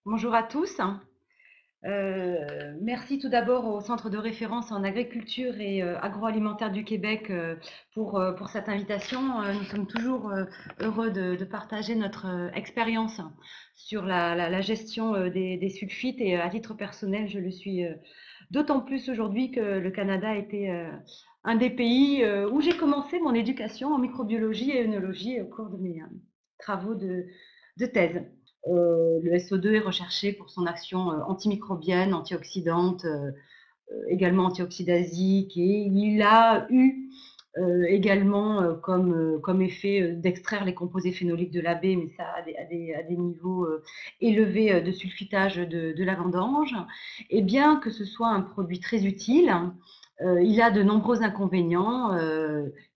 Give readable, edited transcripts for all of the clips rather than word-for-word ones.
Bonjour à tous. Merci tout d'abord au Centre de référence en agriculture et agroalimentaire du Québec pour cette invitation. Nous sommes toujours heureux de partager notre expérience sur la gestion des sulfites et à titre personnel, je le suis d'autant plus aujourd'hui que le Canada était un des pays où j'ai commencé mon éducation en microbiologie et œnologie au cours de mes travaux de thèse. Le SO2 est recherché pour son action antimicrobienne, antioxydante, également antioxydasique, et il a eu également comme effet d'extraire les composés phénoliques de la baie, mais ça à des niveaux élevés de sulfitage de la vendange. Et bien que ce soit un produit très utile, il a de nombreux inconvénients.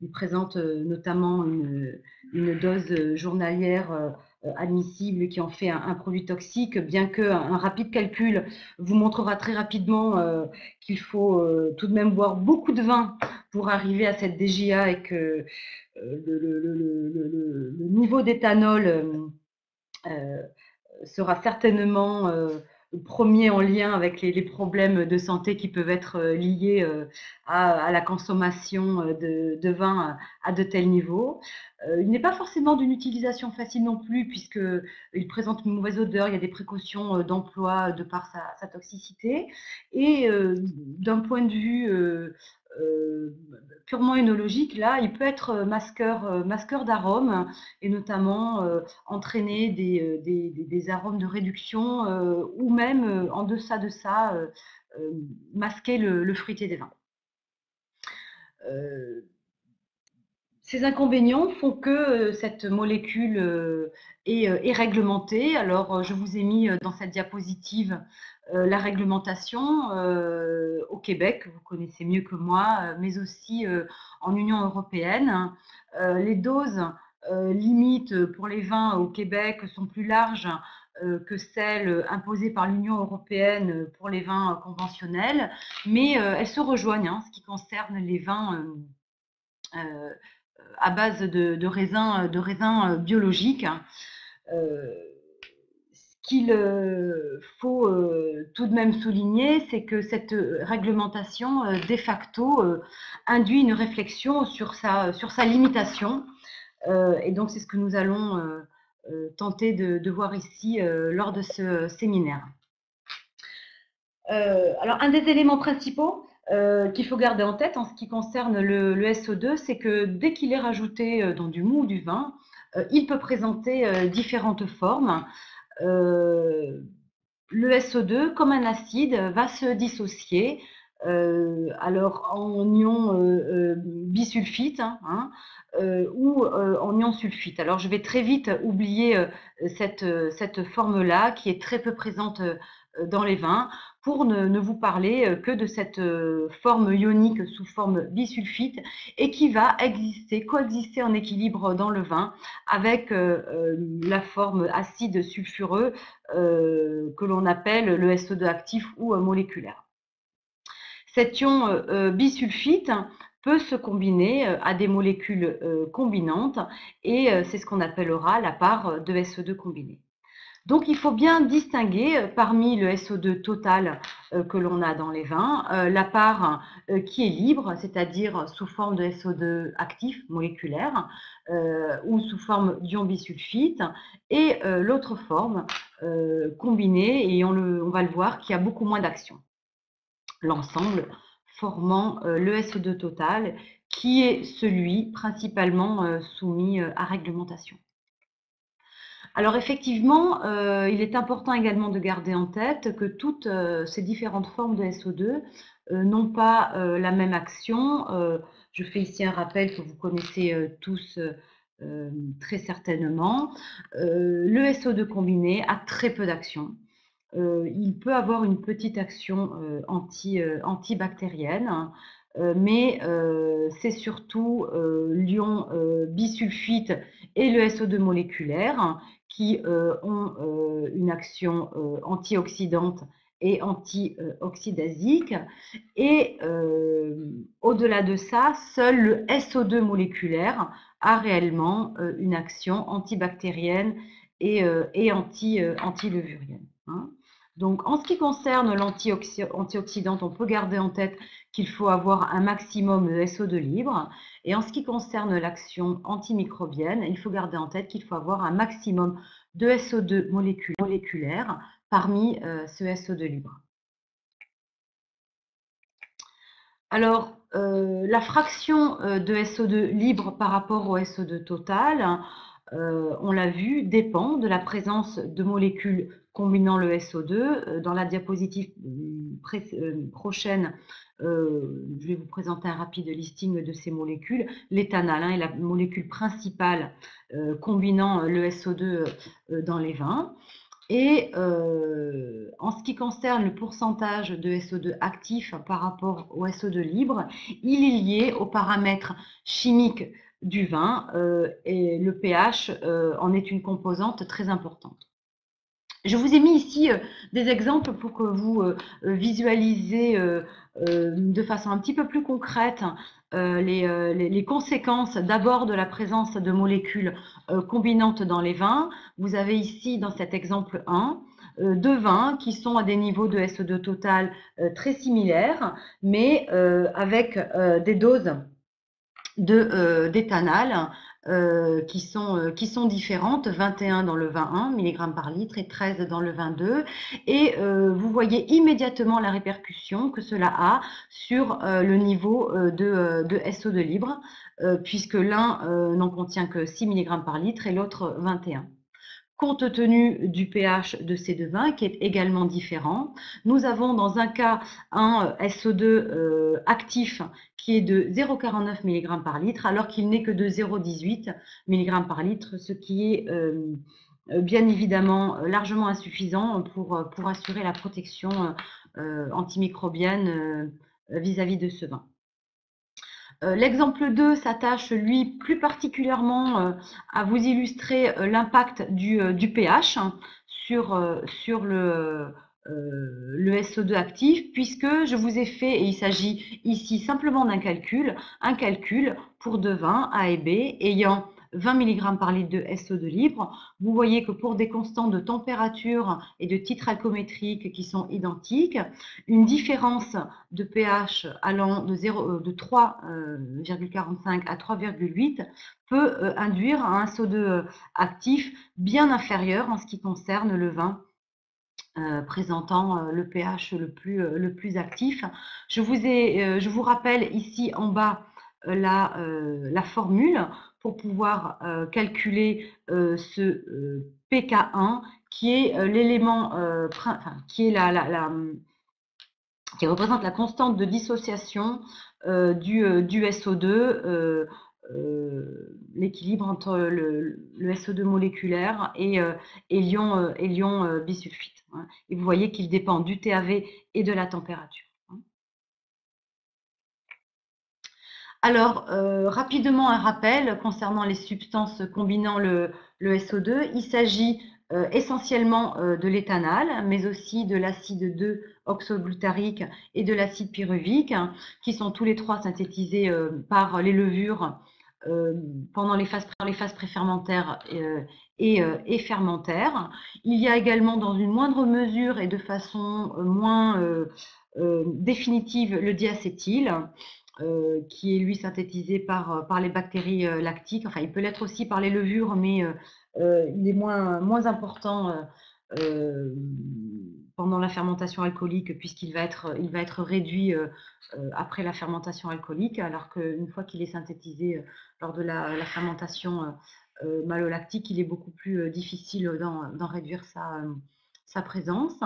Il présente notamment une dose journalière admissible qui en fait un produit toxique, bien qu'un rapide calcul vous montrera très rapidement qu'il faut tout de même boire beaucoup de vin pour arriver à cette DGA et que le niveau d'éthanol sera certainement premier en lien avec les problèmes de santé qui peuvent être liés à la consommation de vin à de tels niveaux. Il n'est pas forcément d'une utilisation facile non plus, puisqu'il présente une mauvaise odeur, il y a des précautions d'emploi de par sa toxicité. Et d'un point de vue purement œnologique, là, il peut être masqueur d'arômes, et notamment entraîner des arômes de réduction ou même en deçà de ça, masquer le fruité des vins. Ces inconvénients font que cette molécule est réglementée. Alors, je vous ai mis dans cette diapositive la réglementation au Québec, vous connaissez mieux que moi, mais aussi en Union européenne. Les doses limites pour les vins au Québec sont plus larges que celles imposées par l'Union européenne pour les vins conventionnels, mais elles se rejoignent en ce qui concerne les vins à base de raisins biologiques. Ce qu'il faut tout de même souligner, c'est que cette réglementation, de facto, induit une réflexion sur sa limitation. Et donc, c'est ce que nous allons tenter de voir ici lors de ce séminaire. Alors, un des éléments principaux qu'il faut garder en tête en ce qui concerne le SO2, c'est que dès qu'il est rajouté dans du mou ou du vin, il peut présenter différentes formes. Le SO2, comme un acide, va se dissocier alors en ion bisulfite ou en ion sulfite. Alors je vais très vite oublier cette forme-là qui est très peu présente dans les vins pour ne vous parler que de cette forme ionique sous forme bisulfite et qui va coexister en équilibre dans le vin avec la forme acide sulfureux que l'on appelle le SO2 actif ou moléculaire. Cet ion bisulfite peut se combiner à des molécules combinantes et c'est ce qu'on appellera la part de SO2 combinée. Donc, il faut bien distinguer parmi le SO2 total que l'on a dans les vins, la part qui est libre, c'est-à-dire sous forme de SO2 actif moléculaire ou sous forme d'ion bisulfite, et l'autre forme combinée, et on va le voir, qui a beaucoup moins d'action. L'ensemble formant le SO2 total, qui est celui principalement soumis à réglementation. Alors effectivement, il est important également de garder en tête que toutes ces différentes formes de SO2 n'ont pas la même action. Je fais ici un rappel que vous connaissez tous très certainement. Le SO2 combiné a très peu d'action. Il peut avoir une petite action antibactérienne, mais c'est surtout l'ion bisulfite et le SO2 moléculaire qui ont une action antioxydante et antioxydasique. Et au-delà de ça, seul le SO2 moléculaire a réellement une action antibactérienne et antilevurienne. hein. Donc, en ce qui concerne l'antioxydante, on peut garder en tête qu'il faut avoir un maximum de SO2 libre. Et en ce qui concerne l'action antimicrobienne, il faut garder en tête qu'il faut avoir un maximum de SO2 moléculaire parmi ce SO2 libre. Alors, la fraction de SO2 libre par rapport au SO2 total, on l'a vu, dépend de la présence de molécules combinant le SO2. Dans la diapositive prochaine, je vais vous présenter un rapide listing de ces molécules. L'éthanal est la molécule principale combinant le SO2 dans les vins. Et en ce qui concerne le pourcentage de SO2 actif par rapport au SO2 libre, il est lié aux paramètres chimiques du vin et le pH en est une composante très importante. Je vous ai mis ici des exemples pour que vous visualisez de façon un petit peu plus concrète les conséquences d'abord de la présence de molécules combinantes dans les vins. Vous avez ici dans cet exemple 1 deux vins qui sont à des niveaux de SO2 total très similaires, mais avec des doses d'éthanal qui sont différentes, 21 dans le vin 1 mg par litre et 13 dans le vin 2. Et vous voyez immédiatement la répercussion que cela a sur le niveau de SO2 libre, puisque l'un n'en contient que 6 mg par litre et l'autre 21. Compte tenu du pH de ces deux vins, qui est également différent, nous avons dans un cas un SO2 actif qui est de 0,49 mg par litre, alors qu'il n'est que de 0,18 mg par litre, ce qui est bien évidemment largement insuffisant pour assurer la protection antimicrobienne vis-à-vis de ce vin. L'exemple 2 s'attache, lui, plus particulièrement à vous illustrer l'impact du pH sur le SO2 actif, puisque je vous ai fait, et il s'agit ici simplement d'un calcul, un calcul pour deux vins A et B ayant 20 mg par litre de SO2 libre. Vous voyez que pour des constants de température et de titre alcométrique qui sont identiques, une différence de pH allant de 3,45 à 3,8 peut induire un SO2 actif bien inférieur en ce qui concerne le vin présentant le pH le plus actif. Je vous rappelle ici en bas la formule pour pouvoir calculer ce pK1 qui est l'élément, qui représente la constante de dissociation du SO2, l'équilibre entre le SO2 moléculaire et l'ion bisulfite. Hein. Et vous voyez qu'il dépend du TAV et de la température. Hein. Alors, rapidement un rappel concernant les substances combinant le SO2. Il s'agit essentiellement de l'éthanal, mais aussi de l'acide 2-oxoglutarique et de l'acide pyruvique, hein, qui sont tous les trois synthétisés par les levures pendant les phases préfermentaires et fermentaires. Il y a également dans une moindre mesure et de façon moins définitive le diacétyl, qui est lui synthétisé par les bactéries lactiques. Enfin, il peut l'être aussi par les levures, mais il est moins important pendant la fermentation alcoolique, puisqu'il va être réduit après la fermentation alcoolique, alors qu'une fois qu'il est synthétisé lors de la fermentation malolactique, il est beaucoup plus difficile d'en réduire sa présence.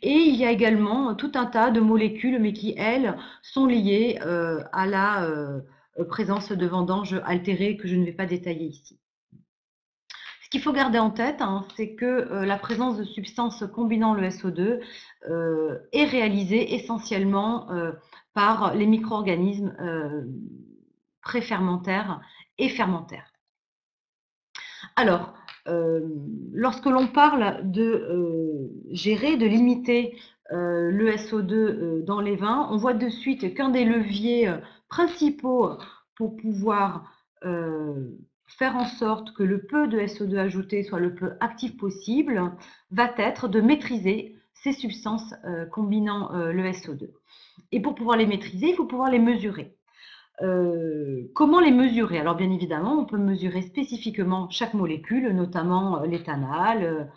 Et il y a également tout un tas de molécules, mais qui, elles, sont liées à la présence de vendanges altérées que je ne vais pas détailler ici. Ce qu'il faut garder en tête, hein, c'est que la présence de substances combinant le SO2 est réalisée essentiellement par les micro-organismes préfermentaires et fermentaires. Alors, lorsque l'on parle de gérer, de limiter le SO2 dans les vins, on voit de suite qu'un des leviers principaux pour pouvoir faire en sorte que le peu de SO2 ajouté soit le plus actif possible, va être de maîtriser ces substances combinant le SO2. Et pour pouvoir les maîtriser, il faut pouvoir les mesurer. Comment les mesurer? Alors bien évidemment, on peut mesurer spécifiquement chaque molécule, notamment l'éthanol,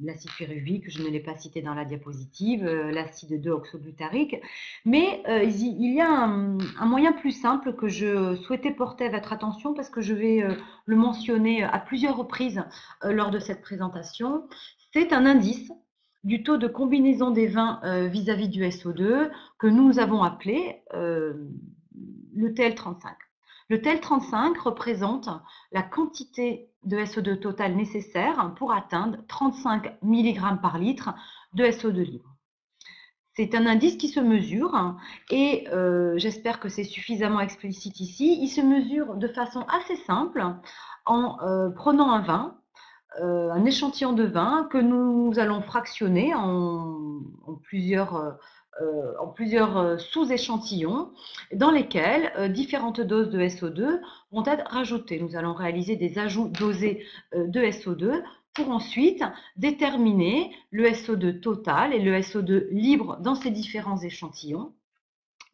l'acide pyruvique, je ne l'ai pas cité dans la diapositive, l'acide 2-oxoglutarique, mais il y a un moyen plus simple que je souhaitais porter à votre attention parce que je vais le mentionner à plusieurs reprises lors de cette présentation. C'est un indice du taux de combinaison des vins vis-à-vis du SO2 que nous avons appelé le TL35. Le TL35 représente la quantité de SO2 total nécessaire pour atteindre 35 mg par litre de SO2 libre. C'est un indice qui se mesure et j'espère que c'est suffisamment explicite ici. Il se mesure de façon assez simple en prenant un vin, un échantillon de vin que nous allons fractionner en plusieurs sous-échantillons dans lesquels différentes doses de SO2 vont être rajoutées. Nous allons réaliser des ajouts dosés de SO2 pour ensuite déterminer le SO2 total et le SO2 libre dans ces différents échantillons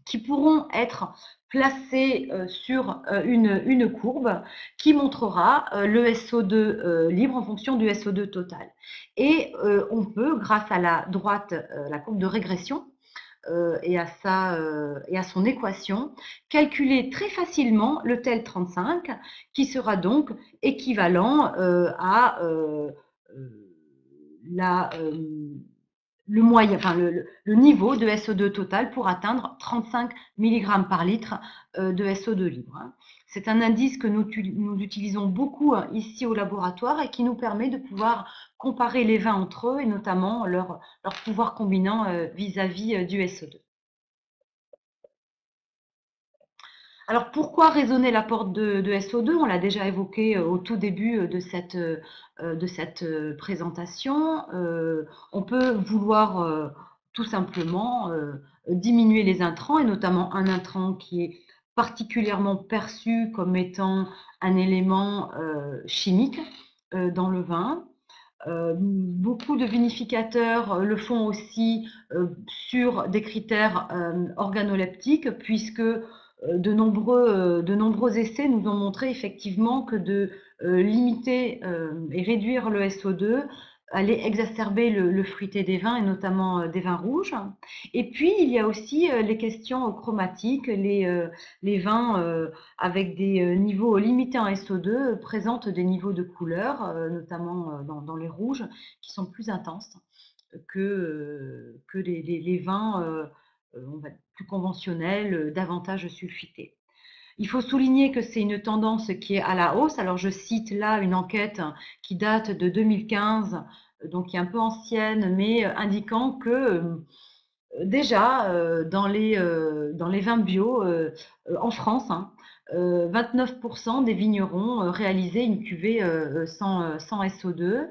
qui pourront être placés sur une courbe qui montrera le SO2 libre en fonction du SO2 total. Et on peut, grâce à la droite, la courbe de régression, et à son équation, calculer très facilement le TEL 35 qui sera donc équivalent à le moyen, enfin le niveau de SO2 total pour atteindre 35 mg par litre de SO2 libre. C'est un indice que nous utilisons beaucoup ici au laboratoire et qui nous permet de pouvoir comparer les vins entre eux et notamment leur pouvoir combinant vis-à-vis du SO2. Alors pourquoi raisonner l'apport de SO2? On l'a déjà évoqué au tout début de cette présentation. On peut vouloir tout simplement diminuer les intrants et notamment un intrant qui est particulièrement perçu comme étant un élément chimique dans le vin. Beaucoup de vinificateurs le font aussi sur des critères organoleptiques puisque de nombreux essais nous ont montré effectivement que de limiter et réduire le SO2 allait exacerber le fruité des vins et notamment des vins rouges. Et puis il y a aussi les questions chromatiques, les vins avec des niveaux limités en SO2 présentent des niveaux de couleur, notamment dans les rouges, qui sont plus intenses que les vins on va dire, plus conventionnels, davantage sulfités. Il faut souligner que c'est une tendance qui est à la hausse. Alors je cite là une enquête qui date de 2015, donc qui est un peu ancienne, mais indiquant que déjà dans les vins bio en France, 29% des vignerons réalisaient une cuvée sans SO2.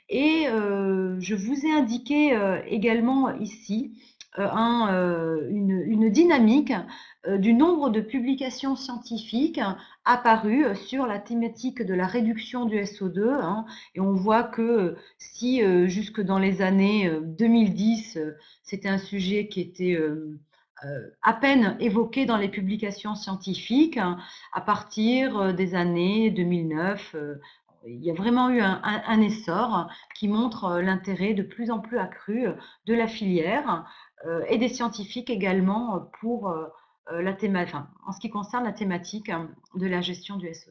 Et je vous ai indiqué également ici une dynamique du nombre de publications scientifiques apparues sur la thématique de la réduction du SO2. Et on voit que si jusque dans les années 2010, c'était un sujet qui était à peine évoqué dans les publications scientifiques, à partir des années 2009, il y a vraiment eu un essor qui montre l'intérêt de plus en plus accru de la filière et des scientifiques également pour la thématique, enfin, en ce qui concerne la thématique de la gestion du SO2.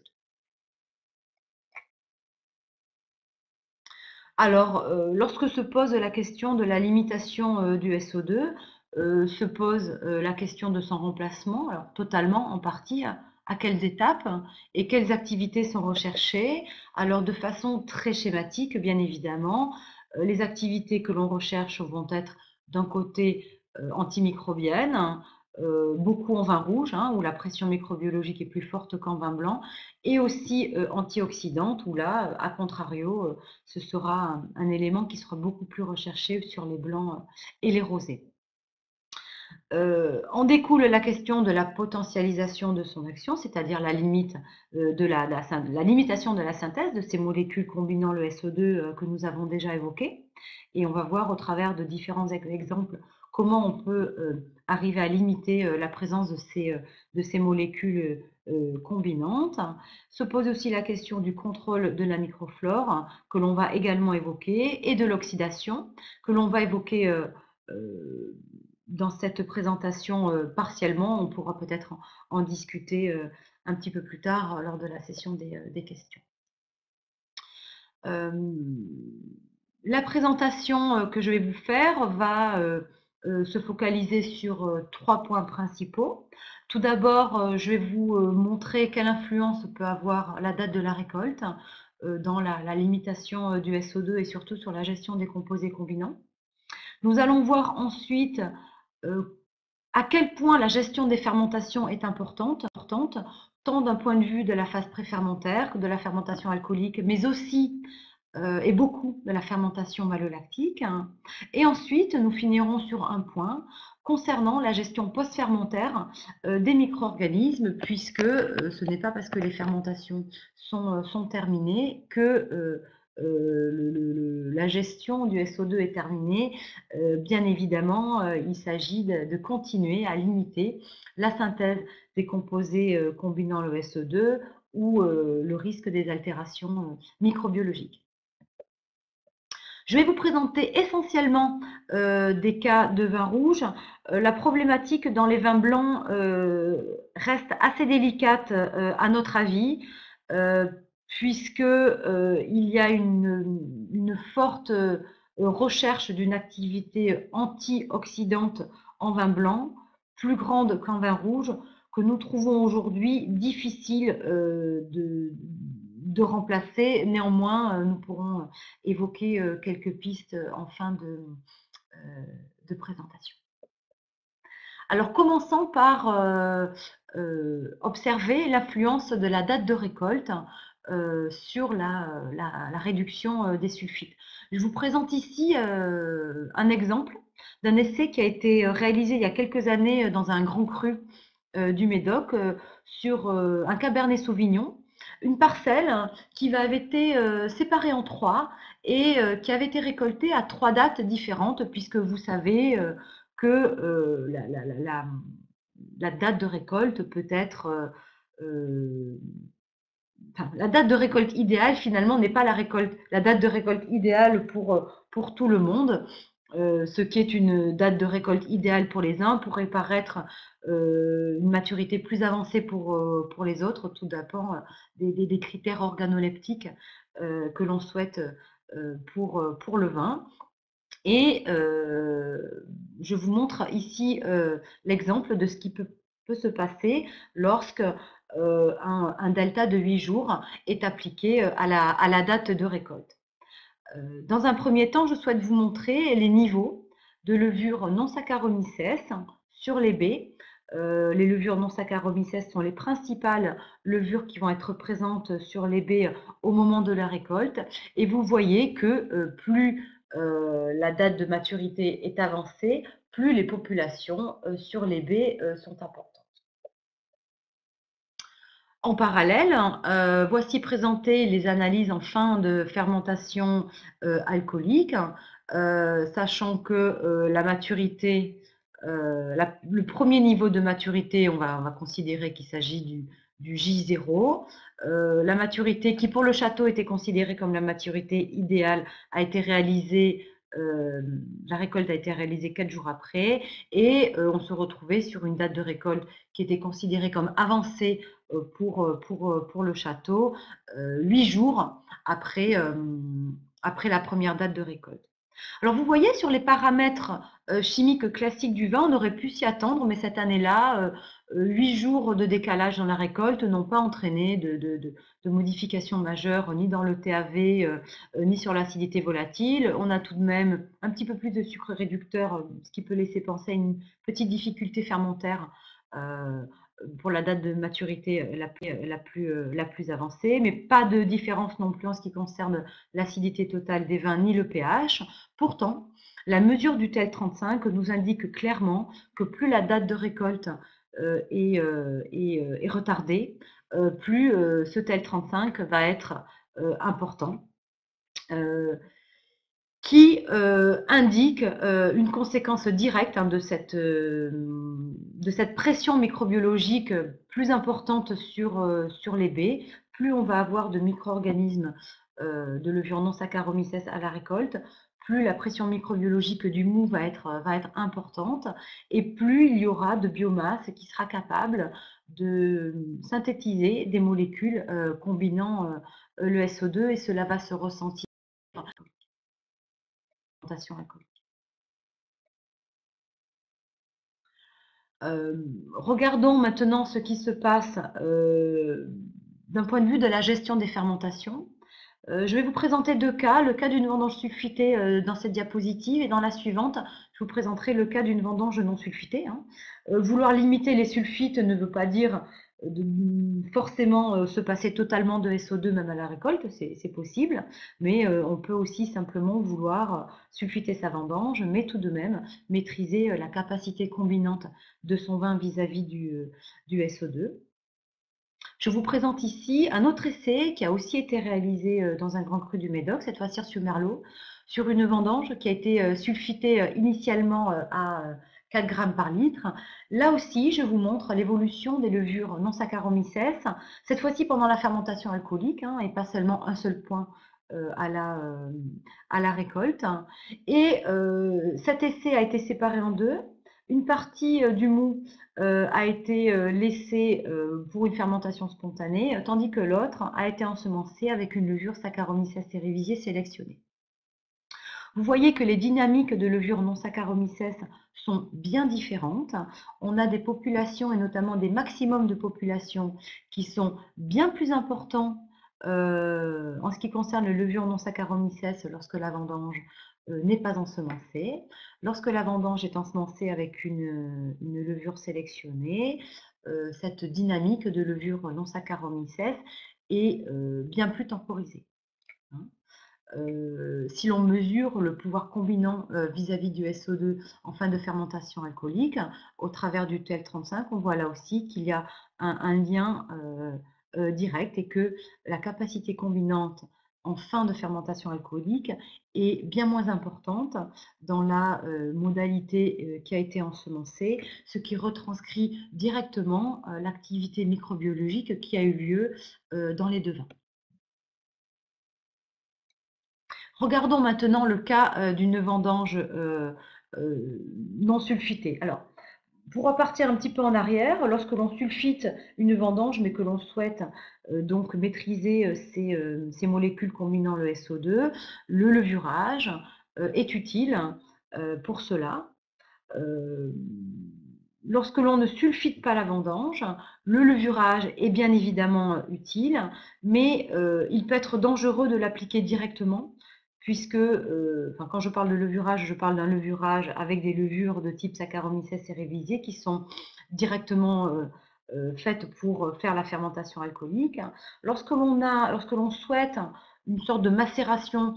Alors, lorsque se pose la question de la limitation du SO2, se pose la question de son remplacement, alors totalement, en partie, à quelles étapes et quelles activités sont recherchées. Alors, de façon très schématique, bien évidemment, les activités que l'on recherche vont être d'un côté antimicrobiennes, beaucoup en vin rouge, où la pression microbiologique est plus forte qu'en vin blanc, et aussi antioxydante, où là, à contrario, ce sera un élément qui sera beaucoup plus recherché sur les blancs et les rosés. En découle la question de la potentialisation de son action, c'est-à-dire la limite la limitation de la synthèse de ces molécules combinant le SO2 que nous avons déjà évoquées. Et on va voir au travers de différents exemples comment on peut arriver à limiter la présence de ces molécules combinantes. Se pose aussi la question du contrôle de la microflore que l'on va également évoquer et de l'oxydation que l'on va évoquer dans cette présentation partiellement. On pourra peut-être en discuter un petit peu plus tard lors de la session des questions. La présentation que je vais vous faire va se focaliser sur 3 points principaux. Tout d'abord, je vais vous montrer quelle influence peut avoir la date de la récolte dans la limitation du SO2 et surtout sur la gestion des composés combinants. Nous allons voir ensuite à quel point la gestion des fermentations est importante, tant d'un point de vue de la phase préfermentaire que de la fermentation alcoolique, mais aussi et beaucoup de la fermentation malolactique. Et ensuite, nous finirons sur un point concernant la gestion post-fermentaire des micro-organismes, puisque ce n'est pas parce que les fermentations sont terminées que la gestion du SO2 est terminée. Bien évidemment, il s'agit de continuer à limiter la synthèse des composés combinant le SO2 ou le risque des altérations microbiologiques. Je vais vous présenter essentiellement des cas de vin rouge. La problématique dans les vins blancs reste assez délicate à notre avis, puisqu'il y a une forte recherche d'une activité antioxydante en vin blanc, plus grande qu'en vin rouge, que nous trouvons aujourd'hui difficile de remplacer. Néanmoins, nous pourrons évoquer quelques pistes en fin de présentation. Alors, commençons par observer l'influence de la date de récolte sur la réduction des sulfites. Je vous présente ici un exemple d'un essai qui a été réalisé il y a quelques années dans un grand cru du Médoc sur un Cabernet Sauvignon, une parcelle qui avait été séparée en 3 et qui avait été récoltée à 3 dates différentes, puisque vous savez que la date de récolte peut être la date de récolte idéale finalement n'est pas la date de récolte idéale pour tout le monde. Ce qui est une date de récolte idéale pour les uns pourrait paraître une maturité plus avancée pour les autres. Tout dépend des critères organoleptiques que l'on souhaite pour le vin. Et je vous montre ici l'exemple de ce qui peut se passer lorsque un delta de 8 jours est appliqué à la date de récolte. Dans un premier temps, je souhaite vous montrer les niveaux de levure non Saccharomyces sur les baies. Les levures non Saccharomyces sont les principales levures qui vont être présentes sur les baies au moment de la récolte. Et vous voyez que plus la date de maturité est avancée, plus les populations sur les baies sont importantes. En parallèle, voici présentées les analyses en fin de fermentation alcoolique, sachant que la maturité, le premier niveau de maturité, on va considérer qu'il s'agit du J0. La maturité qui pour le château était considérée comme la maturité idéale a été réalisée, la récolte a été réalisée 4 jours après et on se retrouvait sur une date de récolte qui était considérée comme avancée pour le château 8 jours après la première date de récolte. Alors vous voyez sur les paramètres chimiques classiques du vin, on aurait pu s'y attendre, mais cette année-là, 8 jours de décalage dans la récolte n'ont pas entraîné de modifications majeures ni dans le TAV ni sur l'acidité volatile. On a tout de même un petit peu plus de sucre réducteur, ce qui peut laisser penser à une petite difficulté fermentaire pour la date de maturité la plus avancée, mais pas de différence non plus en ce qui concerne l'acidité totale des vins ni le pH. Pourtant, la mesure du TL35 nous indique clairement que plus la date de récolte est retardée, plus ce TL35 va être important. Qui indique une conséquence directe de cette pression microbiologique plus importante sur les baies. Plus on va avoir de micro-organismes de levure non Saccharomyces à la récolte, plus la pression microbiologique du mou va être importante et plus il y aura de biomasse qui sera capable de synthétiser des molécules combinant le SO2 et cela va se ressentir alcoolique. Regardons maintenant ce qui se passe d'un point de vue de la gestion des fermentations. Je vais vous présenter deux cas, le cas d'une vendange sulfitée dans cette diapositive et dans la suivante, je vous présenterai le cas d'une vendange non sulfitée. Vouloir limiter les sulfites ne veut pas dire forcément se passer totalement de SO2 même à la récolte, c'est possible, mais on peut aussi simplement vouloir sulfiter sa vendange, mais tout de même maîtriser la capacité combinante de son vin vis-à-vis du SO2. Je vous présente ici un autre essai qui a aussi été réalisé dans un grand cru du Médoc, cette fois-ci sur Merlot, sur une vendange qui a été sulfitée initialement à 4 grammes par litre. Là aussi, je vous montre l'évolution des levures non Saccharomyces, cette fois-ci pendant la fermentation alcoolique, et pas seulement un seul point à la récolte. Et cet essai a été séparé en deux. Une partie du mou a été laissée pour une fermentation spontanée, tandis que l'autre a été ensemencée avec une levure Saccharomyces cerevisiae sélectionnée. Vous voyez que les dynamiques de levure non Saccharomyces sont bien différentes. On a des populations, et notamment des maximums de populations, qui sont bien plus importants en ce qui concerne les levures non Saccharomyces lorsque la vendange n'est pas ensemencée. Lorsque la vendange est ensemencée avec une levure sélectionnée, cette dynamique de levure non Saccharomyces est bien plus temporisée. Si l'on mesure le pouvoir combinant vis-à-vis du SO2 en fin de fermentation alcoolique, au travers du TL35, on voit là aussi qu'il y a un lien direct et que la capacité combinante en fin de fermentation alcoolique est bien moins importante dans la modalité qui a été ensemencée, ce qui retranscrit directement l'activité microbiologique qui a eu lieu dans les deux vins. Regardons maintenant le cas d'une vendange non sulfitée. Alors, pour repartir un petit peu en arrière, lorsque l'on sulfite une vendange, mais que l'on souhaite donc maîtriser ces molécules combinant le SO2, le levurage est utile pour cela. Lorsque l'on ne sulfite pas la vendange, le levurage est bien évidemment utile, mais il peut être dangereux de l'appliquer directement, puisque, quand je parle de levurage, je parle d'un levurage avec des levures de type Saccharomyces cerevisiae qui sont directement faites pour faire la fermentation alcoolique. Lorsque l'on souhaite une sorte de macération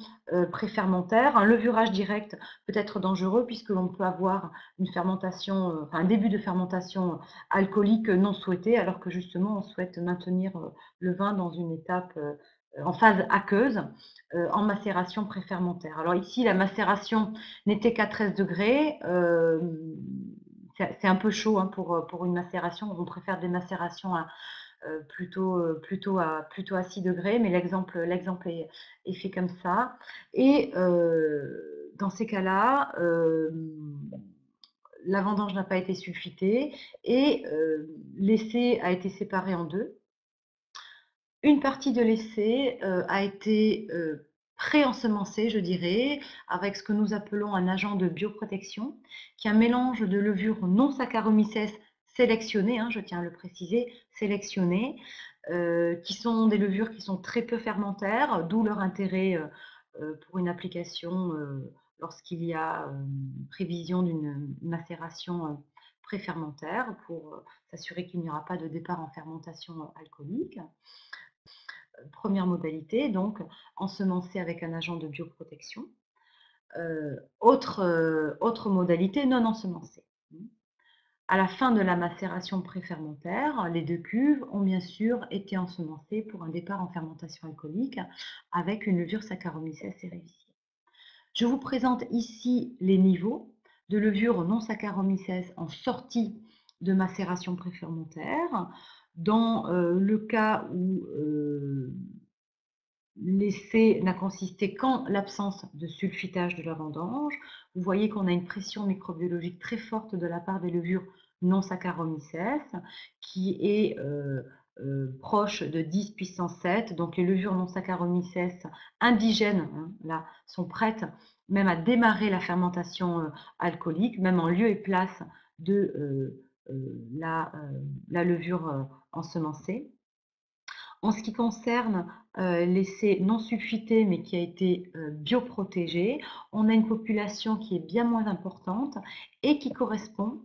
préfermentaire, un levurage direct peut être dangereux puisque l'on peut avoir une fermentation, un début de fermentation alcoolique non souhaité, alors que justement on souhaite maintenir le vin dans une étape en phase aqueuse, en macération préfermentaire. Alors ici, la macération n'était qu'à 13 degrés. C'est un peu chaud pour une macération. On préfère des macérations plutôt à 6 degrés, mais l'exemple est fait comme ça. Et dans ces cas-là, la vendange n'a pas été sulfitée et l'essai a été séparé en deux. Une partie de l'essai a été pré-ensemencée, je dirais, avec ce que nous appelons un agent de bioprotection, qui est un mélange de levures non Saccharomyces sélectionnées, je tiens à le préciser, sélectionnées, qui sont des levures qui sont très peu fermentaires, d'où leur intérêt pour une application lorsqu'il y a prévision d'une macération préfermentaire pour s'assurer qu'il n'y aura pas de départ en fermentation alcoolique. Première modalité, donc ensemencer avec un agent de bioprotection. Autre modalité, non ensemencée. À la fin de la macération préfermentaire, les 2 cuves ont bien sûr été ensemencées pour un départ en fermentation alcoolique avec une levure Saccharomyces cerevisiae. Je vous présente ici les niveaux de levure non Saccharomyces en sortie de macération préfermentaire. Dans le cas où l'essai n'a consisté qu'en l'absence de sulfitage de la vendange, vous voyez qu'on a une pression microbiologique très forte de la part des levures non Saccharomyces, qui est proche de 10 puissance 7. Donc les levures non Saccharomyces indigènes, là, sont prêtes même à démarrer la fermentation alcoolique, même en lieu et place de la levure ensemencée. En ce qui concerne l'essai non sulfité, mais qui a été bioprotégé, on a une population qui est bien moins importante et qui correspond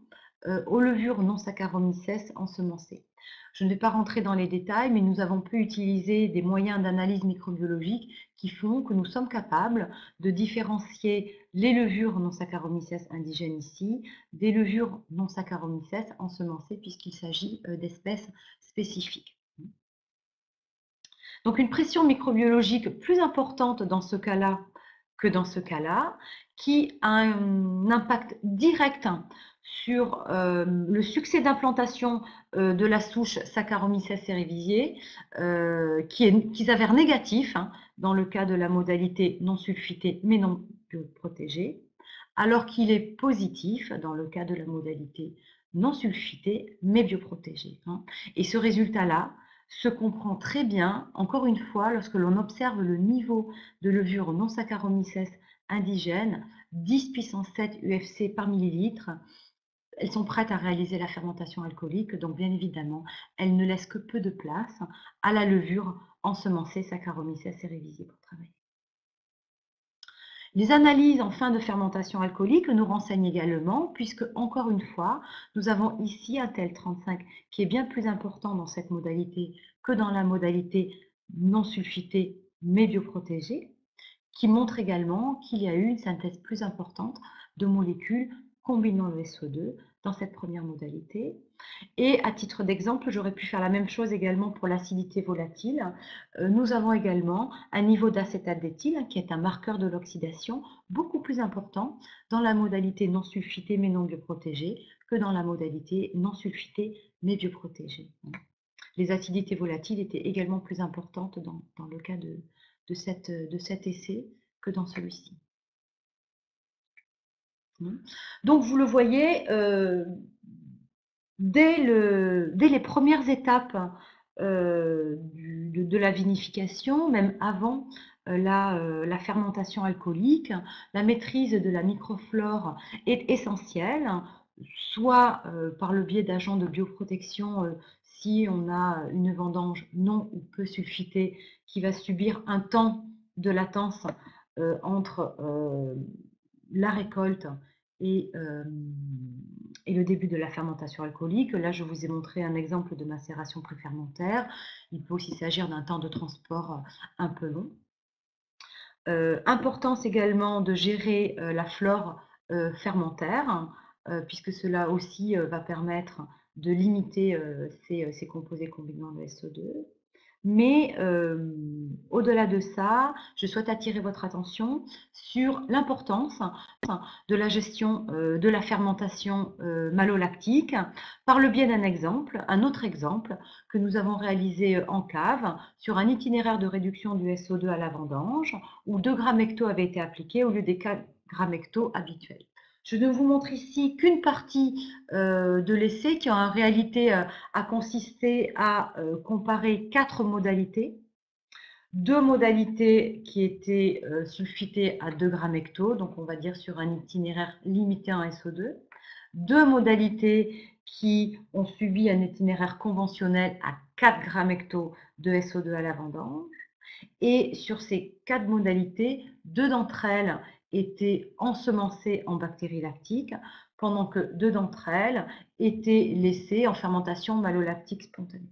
aux levures non Saccharomyces ensemencées. Je ne vais pas rentrer dans les détails, mais nous avons pu utiliser des moyens d'analyse microbiologique qui font que nous sommes capables de différencier les levures non Saccharomyces indigènes ici des levures non Saccharomyces ensemencées, puisqu'il s'agit d'espèces spécifiques. Donc une pression microbiologique plus importante dans ce cas-là que dans ce cas-là, qui a un impact direct sur le succès d'implantation de la souche Saccharomyces cerevisiae, qui s'avère négatif dans le cas de la modalité non sulfitée mais non bioprotégée, alors qu'il est positif dans le cas de la modalité non sulfitée mais bioprotégée. Et ce résultat-là se comprend très bien, encore une fois, lorsque l'on observe le niveau de levure non Saccharomyces indigène, 10 puissance 7 UFC par millilitre. Elles sont prêtes à réaliser la fermentation alcoolique, donc bien évidemment, elles ne laissent que peu de place à la levure ensemencée Saccharomyces cerevisiae pour travailler. Les analyses en fin de fermentation alcoolique nous renseignent également, puisque, encore une fois, nous avons ici un TL35 qui est bien plus important dans cette modalité que dans la modalité non sulfitée mais bioprotégée, qui montre également qu'il y a eu une synthèse plus importante de molécules combinant le SO2 dans cette première modalité. Et à titre d'exemple, j'aurais pu faire la même chose également pour l'acidité volatile. Nous avons également un niveau d'acétate d'éthyle, qui est un marqueur de l'oxydation, beaucoup plus important dans la modalité non sulfitée mais non bioprotégée que dans la modalité non sulfitée mais bioprotégée. Les acidités volatiles étaient également plus importantes dans le cas de cet essai que dans celui-ci. Donc vous le voyez, dès les premières étapes de la vinification, même avant la fermentation alcoolique, la maîtrise de la microflore est essentielle, soit par le biais d'agents de bioprotection si on a une vendange non ou peu sulfitée qui va subir un temps de latence entre la récolte et le début de la fermentation alcoolique. Là, je vous ai montré un exemple de macération préfermentaire. Il peut aussi s'agir d'un temps de transport un peu long. Importance également de gérer la flore fermentaire, puisque cela aussi va permettre de limiter ces composés combinant le SO2. Mais au-delà de ça, je souhaite attirer votre attention sur l'importance de la gestion de la fermentation malolactique par le biais d'un exemple, un autre exemple que nous avons réalisé en cave sur un itinéraire de réduction du SO2 à la vendange où 2 grammes hecto avaient été appliqués au lieu des 4 grammes hecto habituels. Je ne vous montre ici qu'une partie de l'essai qui en réalité a consisté à comparer 4 modalités. 2 modalités qui étaient sulfitées à 2 grammes hecto, donc on va dire sur un itinéraire limité en SO2. 2 modalités qui ont subi un itinéraire conventionnel à 4 grammes hecto de SO2 à la vendange. Et sur ces 4 modalités, 2 d'entre elles étaient ensemencées en bactéries lactiques pendant que 2 d'entre elles étaient laissées en fermentation malolactique spontanée.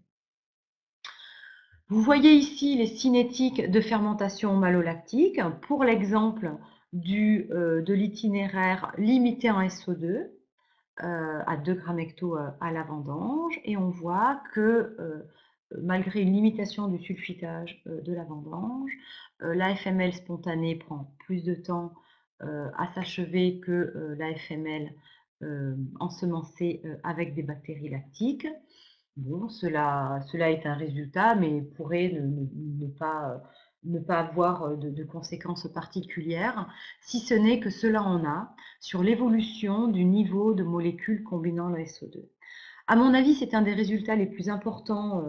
Vous voyez ici les cinétiques de fermentation malolactique pour l'exemple de l'itinéraire limité en SO2 à 2 grammes hecto à la vendange, et on voit que malgré une limitation du sulfitage de la vendange, l'AFML spontanée prend plus de temps à s'achever que l'AFML ensemencée avec des bactéries lactiques. Bon, cela est un résultat, mais pourrait ne pas avoir de conséquences particulières, si ce n'est que cela en a sur l'évolution du niveau de molécules combinant le SO2. À mon avis, c'est un des résultats les plus importants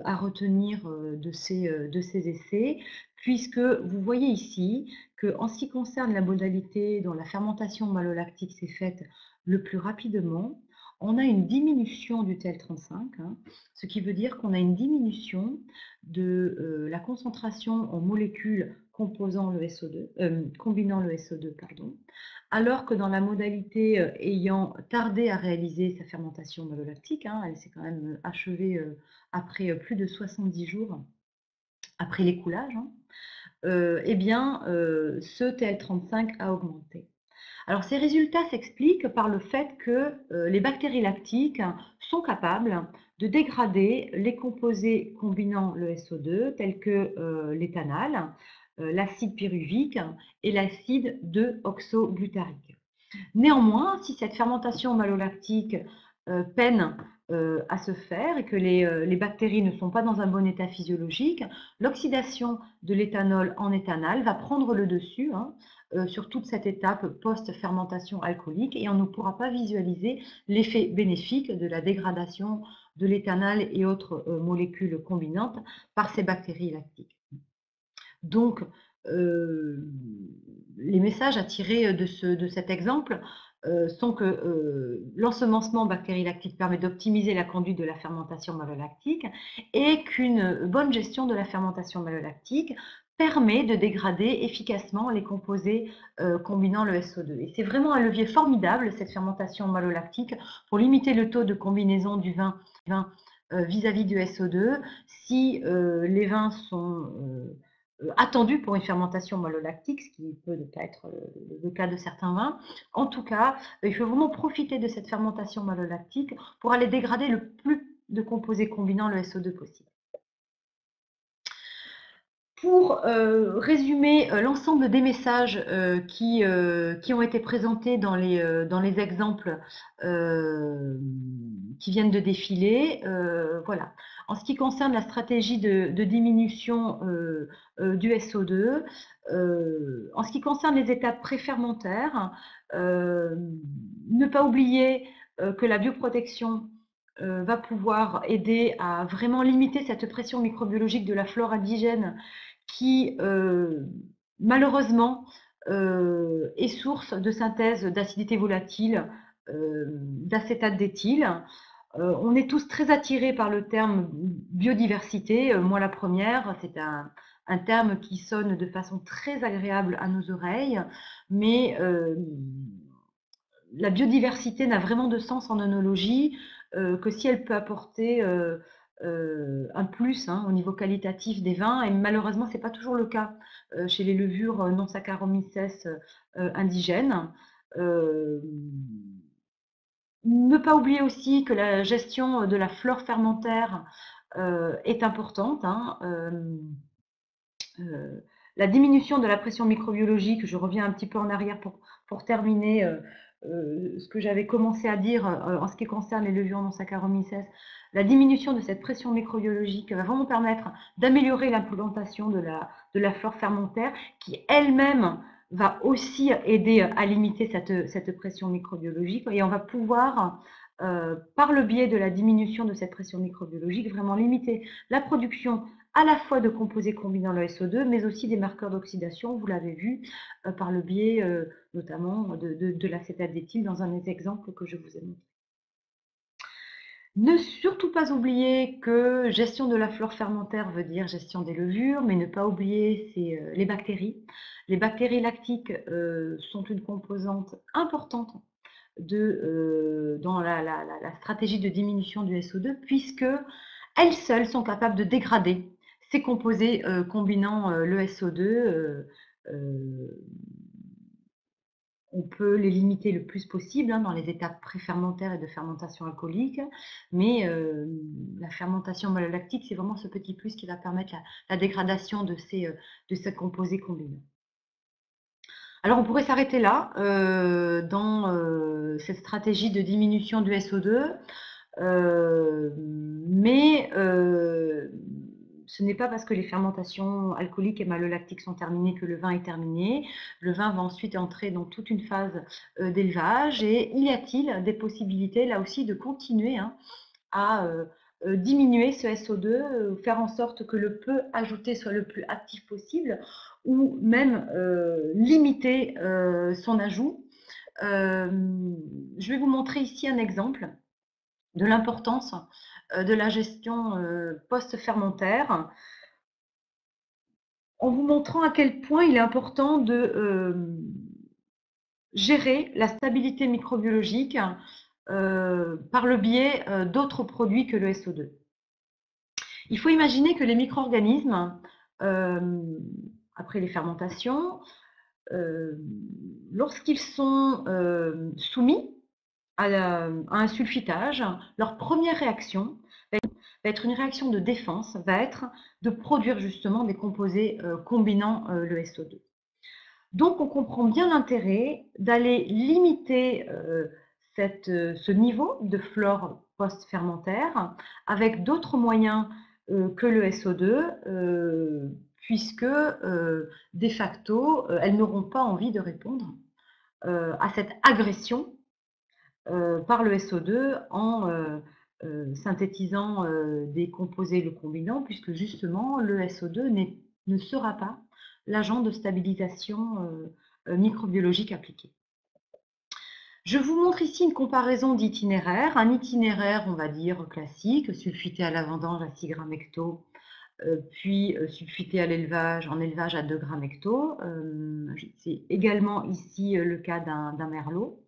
à retenir de ces essais, puisque vous voyez ici qu'en ce qui concerne la modalité dont la fermentation malolactique s'est faite le plus rapidement, on a une diminution du TL35, hein, ce qui veut dire qu'on a une diminution de la concentration en molécules composant le SO2, combinant le SO2, pardon, alors que dans la modalité ayant tardé à réaliser sa fermentation malolactique, hein, elle s'est quand même achevée après plus de 70 jours après l'écoulage, hein, eh bien, ce TL35 a augmenté. Alors, ces résultats s'expliquent par le fait que les bactéries lactiques sont capables de dégrader les composés combinant le SO2, tels que l'éthanal, l'acide pyruvique et l'acide 2-oxoglutarique. Néanmoins, si cette fermentation malolactique peine à se faire et que les bactéries ne sont pas dans un bon état physiologique, l'oxydation de l'éthanol en éthanal va prendre le dessus, hein, sur toute cette étape post-fermentation alcoolique, et on ne pourra pas visualiser l'effet bénéfique de la dégradation de l'éthanal et autres molécules combinantes par ces bactéries lactiques. Donc, les messages à tirer de cet exemple sont que l'ensemencement bactéries lactiques permet d'optimiser la conduite de la fermentation malolactique, et qu'une bonne gestion de la fermentation malolactique permet de dégrader efficacement les composés combinant le SO2. Et c'est vraiment un levier formidable, cette fermentation malolactique, pour limiter le taux de combinaison du vin vis-à-vis du SO2 si les vins sont attendu pour une fermentation malolactique, ce qui peut ne pas être le cas de certains vins. En tout cas, il faut vraiment profiter de cette fermentation malolactique pour aller dégrader le plus de composés combinant le SO2 possible. Pour résumer l'ensemble des messages qui ont été présentés dans les exemples qui viennent de défiler, voilà. En ce qui concerne la stratégie de diminution du SO2, en ce qui concerne les étapes préfermentaires, ne pas oublier que la bioprotection va pouvoir aider à vraiment limiter cette pression microbiologique de la flore indigène qui, malheureusement, est source de synthèse d'acidité volatile, d'acétate d'éthyle. On est tous très attirés par le terme biodiversité, moi la première, c'est un terme qui sonne de façon très agréable à nos oreilles, mais la biodiversité n'a vraiment de sens en œnologie que si elle peut apporter un plus, hein, au niveau qualitatif des vins, et malheureusement, ce n'est pas toujours le cas chez les levures non Saccharomyces indigènes. Ne pas oublier aussi que la gestion de la flore fermentaire est importante, hein. La diminution de la pression microbiologique, je reviens un petit peu en arrière pour terminer ce que j'avais commencé à dire en ce qui concerne les levures non Saccharomyces. La diminution de cette pression microbiologique va vraiment permettre d'améliorer l'implantation de la flore fermentaire, qui elle-même va aussi aider à limiter cette pression microbiologique, et on va pouvoir, par le biais de la diminution de cette pression microbiologique, vraiment limiter la production à la fois de composés combinant le SO2, mais aussi des marqueurs d'oxydation, vous l'avez vu, par le biais notamment de l'acétate d'éthyle dans un des exemples que je vous ai montré. Ne surtout pas oublier que gestion de la flore fermentaire veut dire gestion des levures, mais ne pas oublier les bactéries. Les bactéries lactiques sont une composante importante dans la stratégie de diminution du SO2, puisque elles seules sont capables de dégrader ces composés combinant le SO2. On peut les limiter le plus possible dans les étapes pré-fermentaires et de fermentation alcoolique, mais la fermentation malolactique, c'est vraiment ce petit plus qui va permettre la dégradation de ces composés combinés. Alors on pourrait s'arrêter là dans cette stratégie de diminution du SO2, mais ce n'est pas parce que les fermentations alcooliques et malolactiques sont terminées que le vin est terminé. Le vin va ensuite entrer dans toute une phase d'élevage. Et y a-t-il des possibilités là aussi de continuer à diminuer ce SO2, faire en sorte que le peu ajouté soit le plus actif possible, ou même limiter son ajout. Je vais vous montrer ici un exemple de l'importance de la gestion post-fermentaire, en vous montrant à quel point il est important de gérer la stabilité microbiologique par le biais d'autres produits que le SO2. Il faut imaginer que les micro-organismes, après les fermentations, lorsqu'ils sont soumis à un sulfitage, leur première réaction va être une réaction de défense, va être de produire justement des composés combinant le SO2. Donc on comprend bien l'intérêt d'aller limiter ce niveau de flore post-fermentaire avec d'autres moyens que le SO2, puisque de facto, elles n'auront pas envie de répondre à cette agression par le SO2 en synthétisant des composés le combinant, puisque justement le SO2 ne sera pas l'agent de stabilisation microbiologique appliqué. Je vous montre ici une comparaison d'itinéraires. Un itinéraire, on va dire, classique, sulfité à la vendange à 6 grammes hecto, puis sulfité à l'élevage, en élevage à 2 grammes hecto. C'est également ici le cas d'un merlot.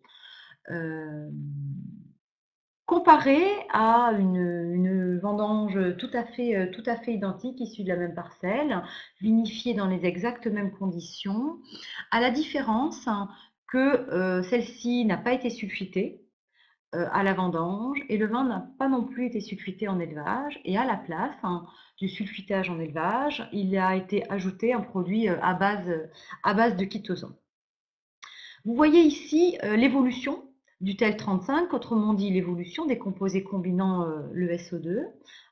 Comparé à une vendange tout à fait identique, issue de la même parcelle, vinifiée dans les exactes mêmes conditions, à la différence que celle-ci n'a pas été sulfitée à la vendange et le vin n'a pas non plus été sulfité en élevage, et à la place du sulfitage en élevage, il a été ajouté un produit à base de chitosan. Vous voyez ici l'évolution du TEL35, autrement dit l'évolution des composés combinant le SO2.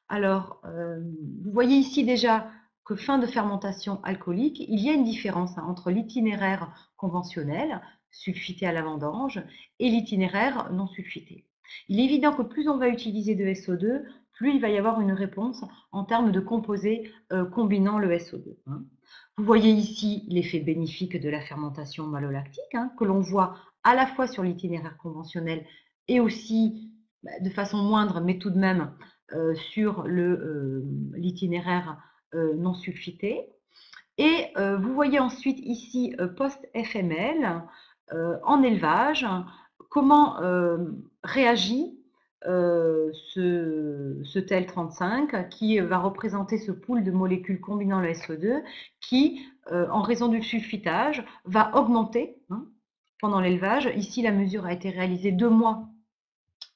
Alors, vous voyez ici déjà que fin de fermentation alcoolique, il y a une différence entre l'itinéraire conventionnel, sulfité à la vendange, et l'itinéraire non sulfité. Il est évident que plus on va utiliser de SO2, plus il va y avoir une réponse en termes de composés combinant le SO2. Vous voyez ici l'effet bénéfique de la fermentation malolactique, que l'on voit à la fois sur l'itinéraire conventionnel et aussi, de façon moindre, mais tout de même, sur l'itinéraire non sulfité. Et vous voyez ensuite ici, post-FML, en élevage, comment réagit ce TEL35 qui va représenter ce pool de molécules combinant le SO2 qui, en raison du sulfitage, va augmenter pendant l'élevage. Ici, la mesure a été réalisée 2 mois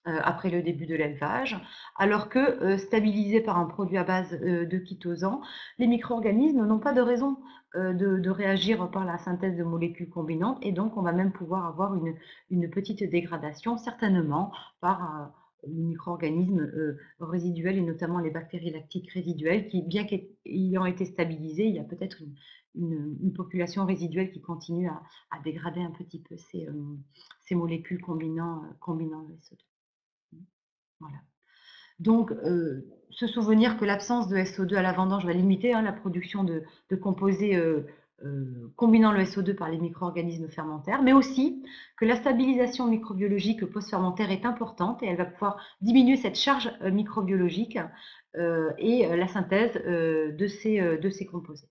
après le début de l'élevage, alors que stabilisés par un produit à base de chitosan, les micro-organismes n'ont pas de raison de réagir par la synthèse de molécules combinantes, et donc on va même pouvoir avoir une petite dégradation, certainement par les micro-organismes résiduels, et notamment les bactéries lactiques résiduelles, qui, bien qu'ayant été stabilisées, il y a peut-être une population résiduelle qui continue à dégrader un petit peu ces molécules combinant le SO2. Voilà. Donc, se souvenir que l'absence de SO2 à la vendange va limiter la production de composés combinant le SO2 par les micro-organismes fermentaires, mais aussi que la stabilisation microbiologique post-fermentaire est importante et elle va pouvoir diminuer cette charge microbiologique et la synthèse de ces composés.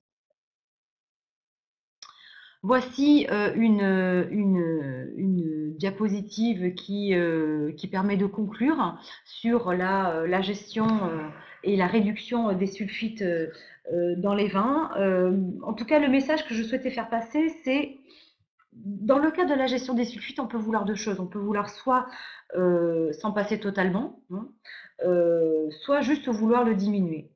Voici une diapositive qui permet de conclure sur la gestion et la réduction des sulfites dans les vins. En tout cas, le message que je souhaitais faire passer, c'est dans le cas de la gestion des sulfites, on peut vouloir deux choses. On peut vouloir soit s'en passer totalement, hein, soit juste vouloir le diminuer.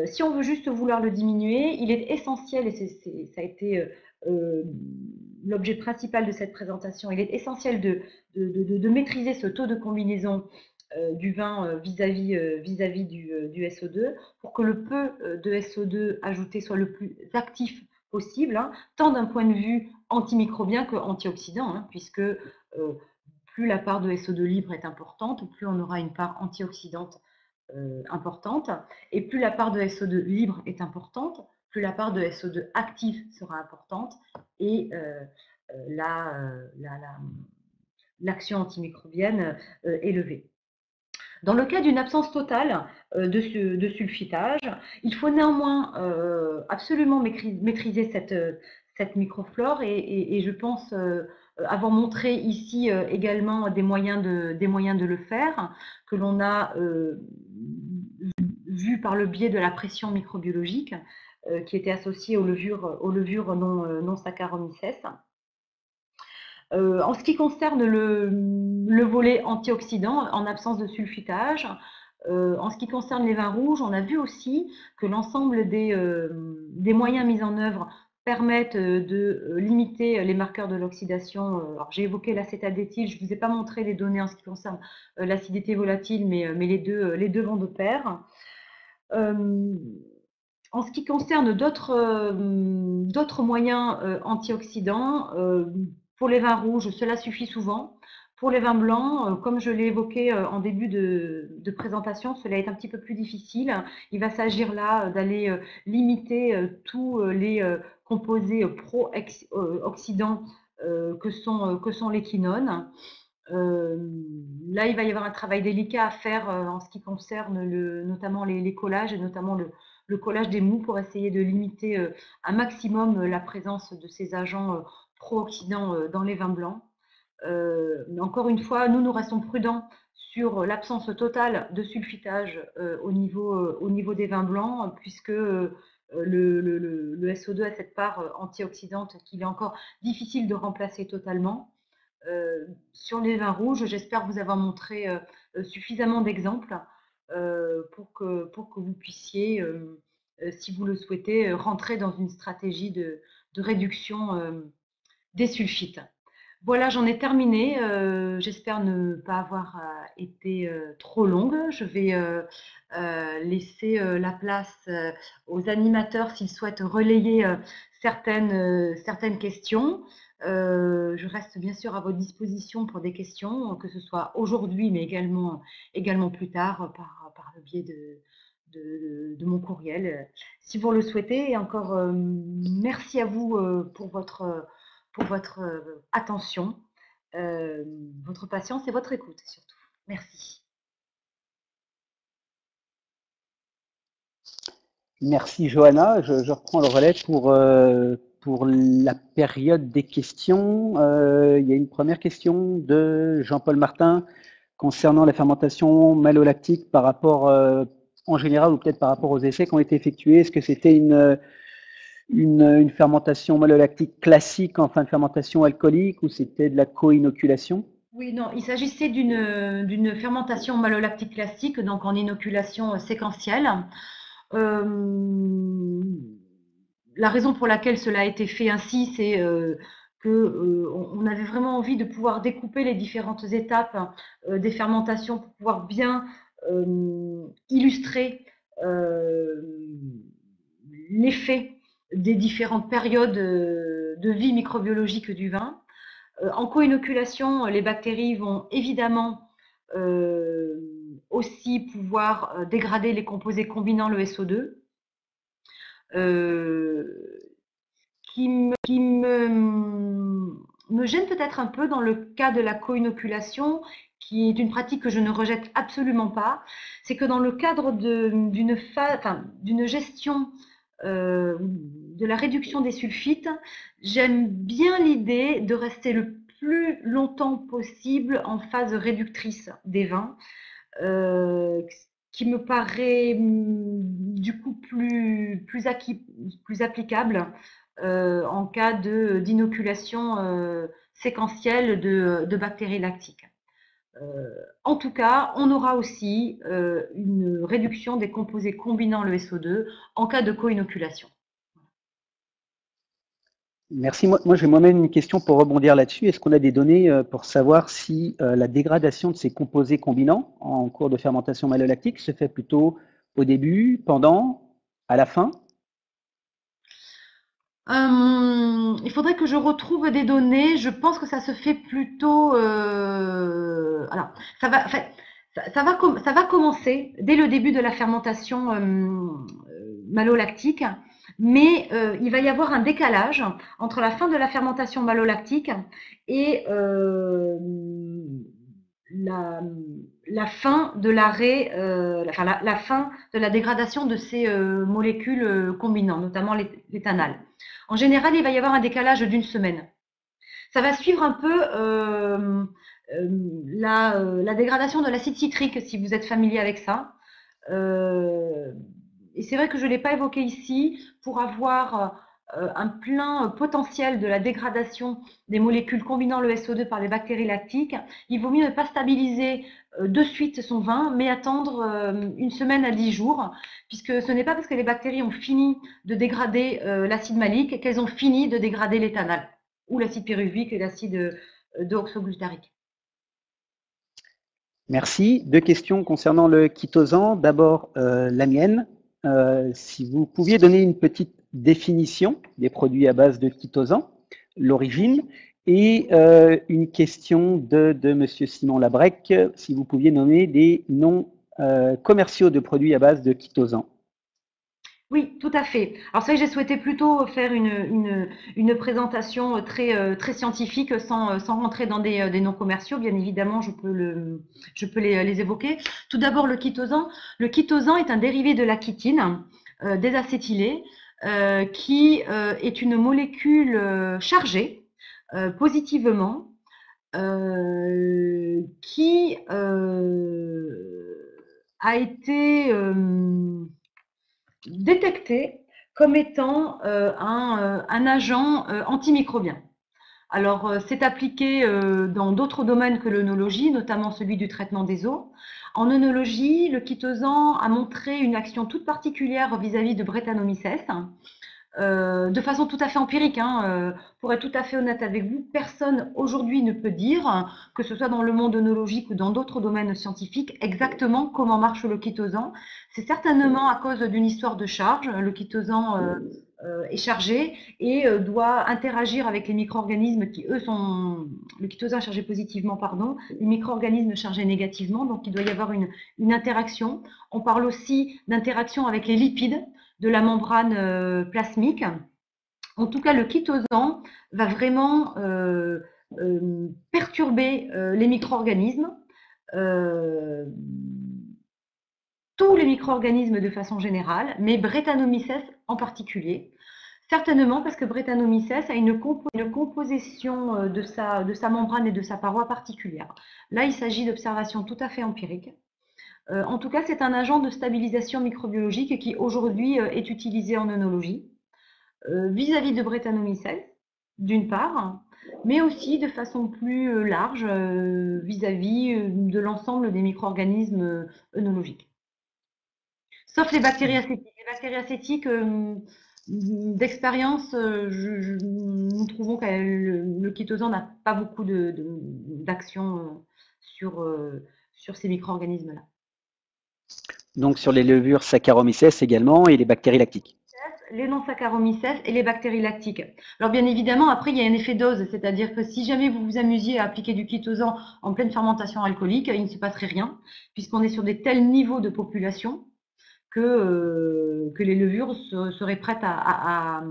Si on veut juste vouloir le diminuer, il est essentiel, et ça a été l'objet principal de cette présentation, il est essentiel de maîtriser ce taux de combinaison du vin vis-à-vis du SO2 pour que le peu de SO2 ajouté soit le plus actif possible, hein, tant d'un point de vue antimicrobien que antioxydant, hein, puisque plus la part de SO2 libre est importante, plus on aura une part antioxydante importante, et plus la part de SO2 libre est importante, plus la part de SO2 active sera importante, et l'action antimicrobienne élevée. Dans le cas d'une absence totale de sulfitage, il faut néanmoins absolument maîtriser cette microflore, et je pense avoir montré ici également des moyens de le faire, que l'on a vu par le biais de la pression microbiologique qui était associée aux levures non Saccharomyces. En ce qui concerne le volet antioxydant, en absence de sulfitage, en ce qui concerne les vins rouges, on a vu aussi que l'ensemble des moyens mis en œuvre permettent de limiter les marqueurs de l'oxydation. J'ai évoqué l'acétaldéthyle, je ne vous ai pas montré les données en ce qui concerne l'acidité volatile, mais les deux vont de pair. En ce qui concerne d'autres moyens antioxydants, pour les vins rouges, cela suffit souvent. Pour les vins blancs, comme je l'ai évoqué en début de présentation, cela est un petit peu plus difficile. Il va s'agir là d'aller limiter tous les composés pro-oxydants que sont les quinones. Là, il va y avoir un travail délicat à faire en ce qui concerne notamment les collages, et notamment le collage des mous, pour essayer de limiter un maximum la présence de ces agents pro-oxydants dans les vins blancs. Mais encore une fois, nous restons prudents sur l'absence totale de sulfitage au niveau des vins blancs, puisque le SO2 a cette part antioxydante qu'il est encore difficile de remplacer totalement. Sur les vins rouges, j'espère vous avoir montré suffisamment d'exemples pour que vous puissiez, si vous le souhaitez, rentrer dans une stratégie de réduction des sulfites. Voilà, j'en ai terminé. J'espère ne pas avoir été trop longue. Je vais laisser la place aux animateurs s'ils souhaitent relayer certaines questions. Je reste bien sûr à votre disposition pour des questions, que ce soit aujourd'hui, mais également plus tard par le biais de mon courriel, si vous le souhaitez. Et encore merci à vous pour votre attention, votre patience et votre écoute surtout. Merci. Merci Johanna. Je reprends le relais pour la période des questions. Il y a une première question de Jean-Paul Martin concernant la fermentation malolactique par rapport, en général, ou peut-être par rapport aux essais qui ont été effectués. Est-ce que c'était une fermentation malolactique classique en fin de fermentation alcoolique, ou c'était de la co-inoculation? Oui, non, il s'agissait d'une fermentation malolactique classique, donc en inoculation séquentielle. La raison pour laquelle cela a été fait ainsi, c'est qu'on avait vraiment envie de pouvoir découper les différentes étapes des fermentations pour pouvoir bien illustrer l'effet des différentes périodes de vie microbiologique du vin. En co-inoculation, les bactéries vont évidemment aussi pouvoir dégrader les composés combinant le SO2, qui me gêne peut-être un peu dans le cas de la co-inoculation, qui est une pratique que je ne rejette absolument pas. C'est que dans le cadre d'une gestion de la réduction des sulfites, j'aime bien l'idée de rester le plus longtemps possible en phase réductrice des vins, qui me paraît du coup plus applicable en cas d'inoculation séquentielle de bactéries lactiques. En tout cas, on aura aussi une réduction des composés combinant le SO2 en cas de co-inoculation. Merci. Moi, j'ai moi-même une question pour rebondir là-dessus. Est-ce qu'on a des données pour savoir si la dégradation de ces composés combinants en cours de fermentation malolactique se fait plutôt au début, pendant, à la fin? Il faudrait que je retrouve des données. Je pense que ça se fait plutôt. Alors, ça va commencer dès le début de la fermentation malolactique, mais il va y avoir un décalage entre la fin de la fermentation malolactique et la fin de l'arrêt, la fin de la dégradation de ces molécules combinantes, notamment l'éthanal. En général, il va y avoir un décalage d'une semaine. Ça va suivre un peu la dégradation de l'acide citrique, si vous êtes familier avec ça. Et c'est vrai que je ne l'ai pas évoqué ici, pour avoir un plein potentiel de la dégradation des molécules combinant le SO2 par les bactéries lactiques, il vaut mieux ne pas stabiliser de suite son vin, mais attendre une semaine à 10 jours, puisque ce n'est pas parce que les bactéries ont fini de dégrader l'acide malique qu'elles ont fini de dégrader l'éthanal, ou l'acide pyruvique et l'acide deoxyglutarique. Merci. Deux questions concernant le chitosan. D'abord, la mienne. Si vous pouviez donner une petite définition des produits à base de chitosan, l'origine, et une question de Monsieur Simon Labrec, si vous pouviez nommer des noms commerciaux de produits à base de chitosan. Oui, tout à fait. Alors c'est vrai que j'ai souhaité plutôt faire une présentation très scientifique sans rentrer dans des noms commerciaux. Bien évidemment, je peux les évoquer. Tout d'abord, le chitosan. Le chitosan est un dérivé de la chitine désacétylée qui est une molécule chargée positivement qui a été détecté comme étant un agent antimicrobien. Alors, c'est appliqué dans d'autres domaines que l'œnologie, notamment celui du traitement des eaux. En œnologie, le chitosan a montré une action toute particulière vis-à-vis de Brettanomyces, de façon tout à fait empirique. Pour être tout à fait honnête avec vous, personne aujourd'hui ne peut dire, que ce soit dans le monde œnologique ou dans d'autres domaines scientifiques, exactement comment marche le chitosan. C'est certainement à cause d'une histoire de charge. Le chitosan est chargé et doit interagir avec les micro-organismes qui, eux, sont… Le chitosan est chargé positivement, pardon, les micro-organismes chargés négativement, donc il doit y avoir une interaction. On parle aussi d'interaction avec les lipides de la membrane plasmique. En tout cas, le chitosan va vraiment perturber les micro-organismes, tous les micro-organismes de façon générale, mais Brettanomyces en particulier. Certainement parce que Brettanomyces a une composition de sa membrane et de sa paroi particulière. Là, il s'agit d'observations tout à fait empiriques. En tout cas, c'est un agent de stabilisation microbiologique qui aujourd'hui est utilisé en œnologie vis-à-vis de Brettanomyces, d'une part, mais aussi de façon plus large vis-à-vis de l'ensemble des micro-organismes œnologiques. Sauf les bactéries acétiques. Les bactéries acétiques, d'expérience, nous trouvons que le chitosan n'a pas beaucoup d'action sur ces micro-organismes-là. Donc sur les levures Saccharomyces également et les bactéries lactiques. Les non-Saccharomyces et les bactéries lactiques. Alors bien évidemment, après il y a un effet dose, c'est-à-dire que si jamais vous vous amusiez à appliquer du chitosan en pleine fermentation alcoolique, il ne se passerait rien, puisqu'on est sur des tels niveaux de population que les levures seraient prêtes à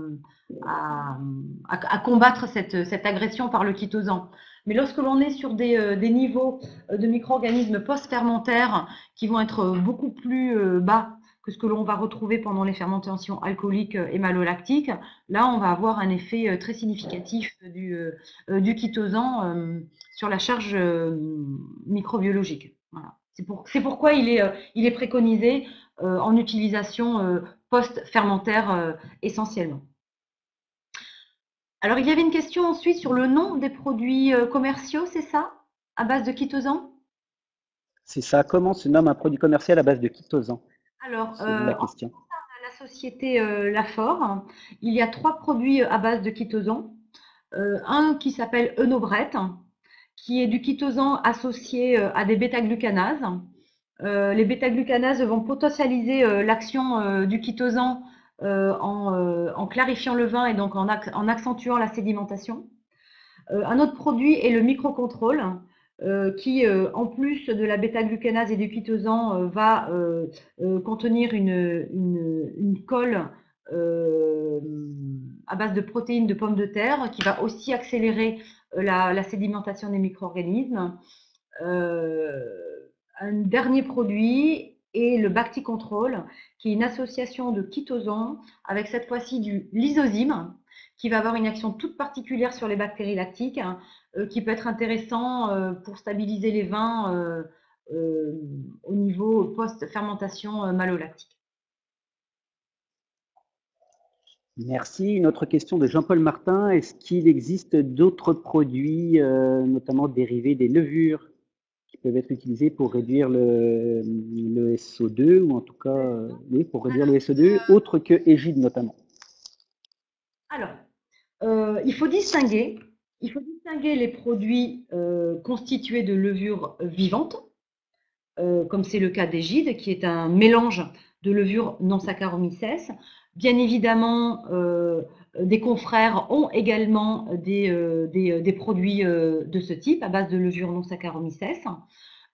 combattre cette agression par le chitosan. Mais lorsque l'on est sur des niveaux de micro-organismes post-fermentaires qui vont être beaucoup plus bas que ce que l'on va retrouver pendant les fermentations alcooliques et malolactiques. Là, on va avoir un effet très significatif du chitosan sur la charge microbiologique. Voilà. C'est pourquoi il est préconisé en utilisation post-fermentaire essentiellement. Alors, il y avait une question ensuite sur le nom des produits commerciaux, c'est ça? À base de chitosan? C'est ça. Comment se nomme un produit commercial à base de chitosan? Alors, Selon la question. la société Lafor, il y a 3 produits à base de chitosan. Un qui s'appelle Enobret, qui est du chitosan associé à des bêta-glucanases. Les bêta-glucanases vont potentialiser l'action du chitosan en clarifiant le vin et donc en accentuant la sédimentation. Un autre produit est le microcontrôle, qui, en plus de la bêta-glucanase et du chitosan, va contenir une colle à base de protéines de pommes de terre qui va aussi accélérer la sédimentation des micro-organismes. Un dernier produit est le Bacti-Control, qui est une association de chitosan avec cette fois-ci du lysozyme, qui va avoir une action toute particulière sur les bactéries lactiques, qui peut être intéressant pour stabiliser les vins au niveau post-fermentation malolactique. Merci. Une autre question de Jean-Paul Martin. Est-ce qu'il existe d'autres produits, notamment dérivés des levures, qui peuvent être utilisés pour réduire le SO2, ou en tout cas, oui, pour réduire le SO2, autre que Égide notamment? Alors, il faut distinguer les produits constitués de levures vivantes, comme c'est le cas d'Égide, qui est un mélange de levures non Saccharomyces. Bien évidemment, des confrères ont également des produits de ce type à base de levures non Saccharomyces.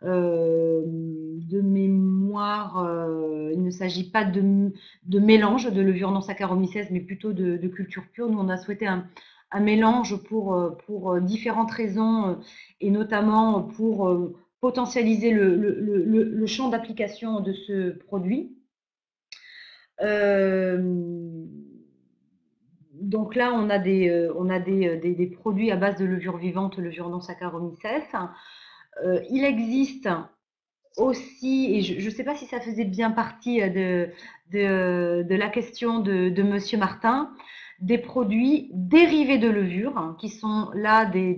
De mémoire, il ne s'agit pas de mélange de levures non Saccharomyces, mais plutôt de culture pure. Nous, on a souhaité un mélange pour différentes raisons, et notamment pour potentialiser le champ d'application de ce produit. Donc là, on a des produits à base de levure vivante, levure non Saccharomyces. Il existe aussi, et je ne sais pas si ça faisait bien partie de la question de Monsieur Martin, des produits dérivés de levure, hein, qui sont là des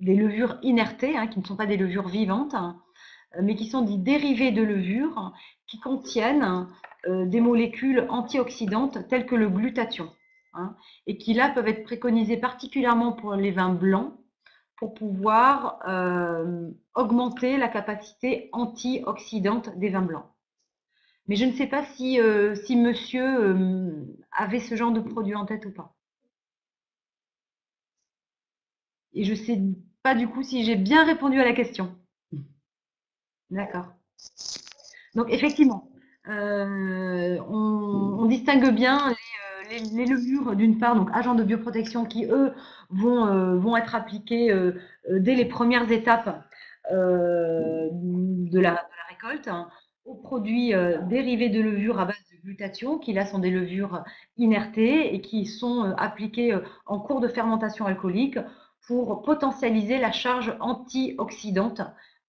levures inertées, hein, qui ne sont pas des levures vivantes, hein, mais qui sont des dérivés de levure qui contiennent des molécules antioxydantes telles que le glutathion, hein, et qui là peuvent être préconisées particulièrement pour les vins blancs pour pouvoir augmenter la capacité antioxydante des vins blancs. Mais je ne sais pas si monsieur avait ce genre de produit en tête ou pas. Et je ne sais pas du coup si j'ai bien répondu à la question. D'accord. Donc effectivement, on distingue bien les levures d'une part, donc agents de bioprotection qui eux vont être appliqués dès les premières étapes de la récolte, hein, aux produits dérivés de levures à base de glutathion qui là sont des levures inertées et qui sont appliquées en cours de fermentation alcoolique pour potentialiser la charge antioxydante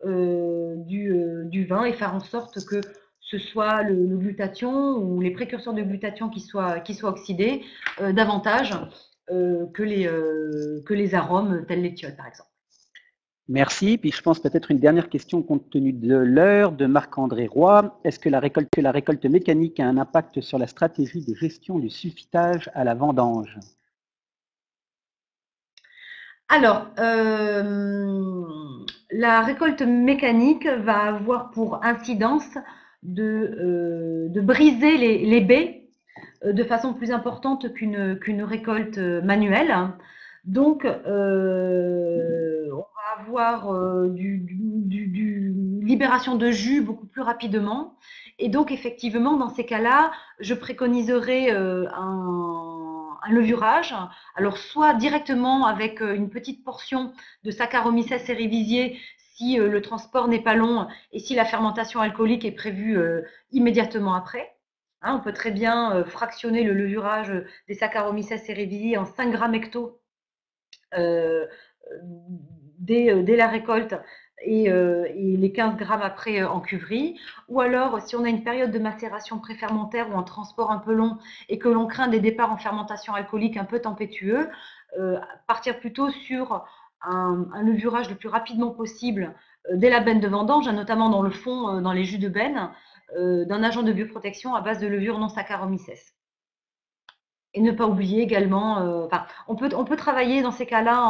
du vin et faire en sorte que ce soit le glutathion ou les précurseurs de glutathion qui soient oxydés davantage que les arômes tels l'éthiol par exemple. Merci. Puis je pense peut-être une dernière question compte tenu de l'heure de Marc-André Roy. Est-ce que la récolte mécanique a un impact sur la stratégie de gestion du sulfitage à la vendange? Alors, la récolte mécanique va avoir pour incidence de briser les baies de façon plus importante qu'une récolte manuelle. Donc, on va avoir du libération de jus beaucoup plus rapidement. Et donc, effectivement, dans ces cas-là, je préconiserais un levurage. Alors, soit directement avec une petite portion de Saccharomyces cerevisiae si le transport n'est pas long et si la fermentation alcoolique est prévue immédiatement après. Hein, on peut très bien fractionner le levurage des Saccharomyces cerevisiae en 5 grammes hecto dès la récolte et les 15 grammes après en cuverie. Ou alors, si on a une période de macération préfermentaire ou un transport un peu long et que l'on craint des départs en fermentation alcoolique un peu tempétueux, partir plutôt sur un levurage le plus rapidement possible dès la benne de vendange, notamment dans le fond, dans les jus de benne, d'un agent de bioprotection à base de levure non Saccharomyces. Et ne pas oublier également, on peut travailler dans ces cas-là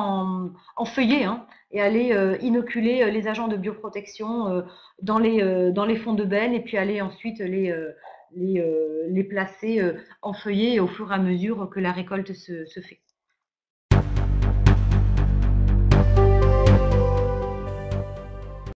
en feuillet hein, et aller inoculer les agents de bioprotection dans les fonds de benne et puis aller ensuite les placer en feuillet au fur et à mesure que la récolte se fait.